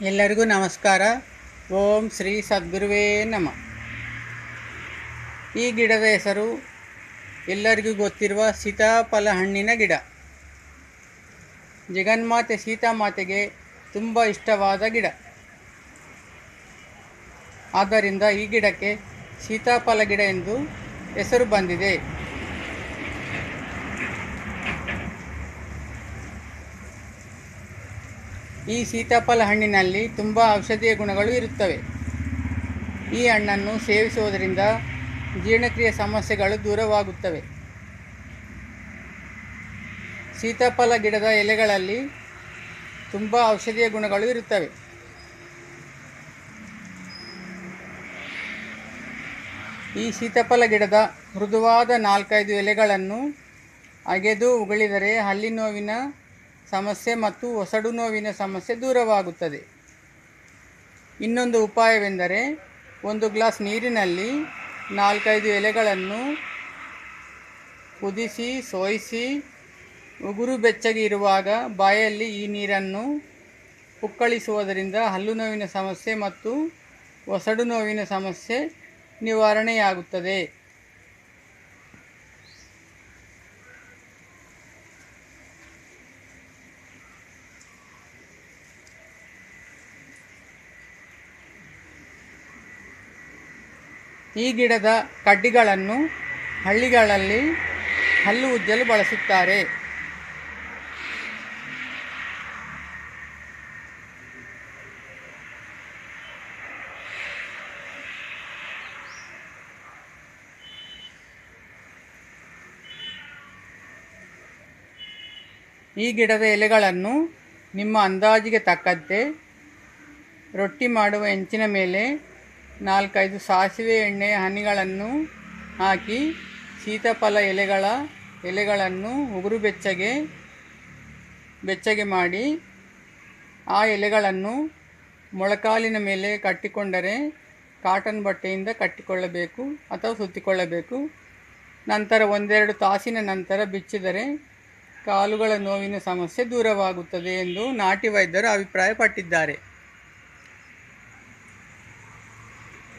ಎಲ್ಲರಿಗೂ ನಮಸ್ಕಾರ. ಓಂ ಶ್ರೀ ಸದ್ಗುರುವೇ ನಮಃ. ಈ ಗಿಡದ ಹೆಸರು ಎಲ್ಲರಿಗೂ ಗೊತ್ತಿರುವ ಸೀತಾಫಲ ಹಣ್ಣಿನ ಗಿಡ. ಜಗನ್ಮಾತೆ ಸೀತಾಮಾತೆಗೆ ತುಂಬ ಇಷ್ಟವಾದ ಗಿಡ. ಆದ್ದರಿಂದ ಈ ಗಿಡಕ್ಕೆ ಸೀತಾಫಲ ಗಿಡ ಎಂದು ಹೆಸರು ಬಂದಿದೆ. ಈ ಸೀತಾಫಲ ಹಣ್ಣಿನಲ್ಲಿ ತುಂಬ ಔಷಧೀಯ ಗುಣಗಳು ಇರುತ್ತವೆ. ಈ ಹಣ್ಣನ್ನು ಸೇವಿಸುವುದರಿಂದ ಜೀರ್ಣಕ್ರಿಯೆ ಸಮಸ್ಯೆಗಳು ದೂರವಾಗುತ್ತವೆ. ಸೀತಾಫಲ ಗಿಡದ ಎಲೆಗಳಲ್ಲಿ ತುಂಬ ಔಷಧೀಯ ಗುಣಗಳು ಇರುತ್ತವೆ. ಈ ಸೀತಾಫಲ ಗಿಡದ ಮೃದುವಾದ 4-5 ಎಲೆಗಳನ್ನು ಅಗೆದು ಉಗುಳಿದರೆ ಹಲ್ಲಿ ನೋವಿನ ಸಮಸ್ಯೆ ಮತ್ತು ಒಸಡು ನೋವಿನ ಸಮಸ್ಯೆ ದೂರವಾಗುತ್ತದೆ. ಇನ್ನೊಂದು ಉಪಾಯವೆಂದರೆ 1 ಗ್ಲಾಸ್ ನೀರಿನಲ್ಲಿ 4-5 ಎಲೆಗಳನ್ನು ಕುದಿಸಿ ಸೋಯಿಸಿ ಉಗುರು ಬೆಚ್ಚಗೆ ಇರುವಾಗ ಬಾಯಲ್ಲಿ ಈ ನೀರನ್ನು ಪುಕ್ಕಳಿಸುವುದರಿಂದ ಹಲ್ಲು ನೋವಿನ ಸಮಸ್ಯೆ ಮತ್ತು ಒಸಡು ನೋವಿನ ಸಮಸ್ಯೆ ನಿವಾರಣೆಯಾಗುತ್ತದೆ. ಈ ಗಿಡದ ಕಡ್ಡಿಗಳನ್ನು ಹಳ್ಳಿಗಳಲ್ಲಿ ಹಲ್ಲು ಉಜ್ಜಲು ಬಳಸುತ್ತಾರೆ. ಈ ಗಿಡದ ಎಲೆಗಳನ್ನು ನಿಮ್ಮ ಅಂದಾಜಿಗೆ ತಕ್ಕಂತೆ ರೊಟ್ಟಿ ಮಾಡುವ ಹೆಂಚಿನ ಮೇಲೆ 4-5 ಸಾಸಿವೆ ಎಣ್ಣೆಯ ಹನಿಗಳನ್ನು ಹಾಕಿ ಸೀತಾಫಲ ಎಲೆಗಳನ್ನು ಉಗುರು ಬೆಚ್ಚಗೆ ಮಾಡಿ ಆ ಎಲೆಗಳನ್ನು ಮೊಳಕಾಲಿನ ಮೇಲೆ ಕಟ್ಟಿಕೊಂಡರೆ ಕಾಟನ್ ಬಟ್ಟೆಯಿಂದ ಕಟ್ಟಿಕೊಳ್ಳಬೇಕು ಅಥವಾ ಸುತ್ತಿಕೊಳ್ಳಬೇಕು. ನಂತರ 1-2 ತಾಸಿನ ನಂತರ ಬಿಚ್ಚಿದರೆ ಕಾಲುಗಳ ನೋವಿನ ಸಮಸ್ಯೆ ದೂರವಾಗುತ್ತದೆ ಎಂದು ನಾಟಿ ವೈದ್ಯರು ಅಭಿಪ್ರಾಯಪಟ್ಟಿದ್ದಾರೆ.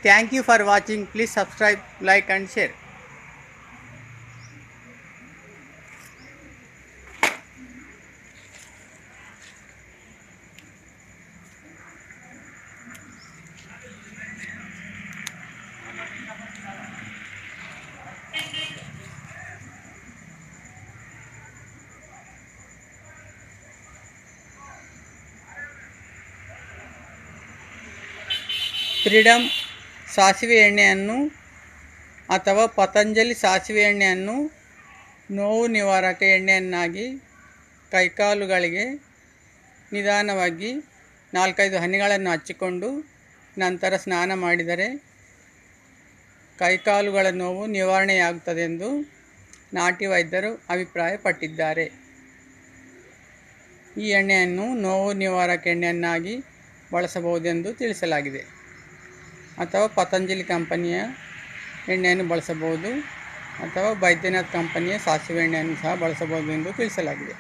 Thank you for watching. Please subscribe, like and share. Freedom ಸಾಸಿವೆ ಎಣ್ಣೆಯನ್ನು ಅಥವಾ ಪತಂಜಲಿ ಸಾಸಿವೆ ಎಣ್ಣೆಯನ್ನು ನೋವು ನಿವಾರಕ ಎಣ್ಣೆಯನ್ನಾಗಿ ಕೈಕಾಲುಗಳಿಗೆ ನಿಧಾನವಾಗಿ 4-5 ಹನಿಗಳನ್ನು ಹಚ್ಚಿಕೊಂಡು ನಂತರ ಸ್ನಾನ ಮಾಡಿದರೆ ಕೈಕಾಲುಗಳ ನೋವು ನಿವಾರಣೆಯಾಗುತ್ತದೆ ಎಂದು ನಾಟಿ ವೈದ್ಯರು ಅಭಿಪ್ರಾಯಪಟ್ಟಿದ್ದಾರೆ. ಈ ಎಣ್ಣೆಯನ್ನು ನೋವು ನಿವಾರಕ ಎಣ್ಣೆಯನ್ನಾಗಿ ಬಳಸಬಹುದೆಂದು ತಿಳಿಸಲಾಗಿದೆ. ಅಥವಾ ಪತಂಜಲಿ ಕಂಪನಿಯ ಎಣ್ಣೆಯನ್ನು ಬಳಸಬಹುದು ಅಥವಾ ಬೈದ್ಯನಾಥ್ ಕಂಪನಿಯ ಸಾಸಿವೆ ಎಣ್ಣೆಯನ್ನು ಸಹ ಬಳಸಬಹುದು ಎಂದು ತಿಳಿಸಲಾಗಿದೆ.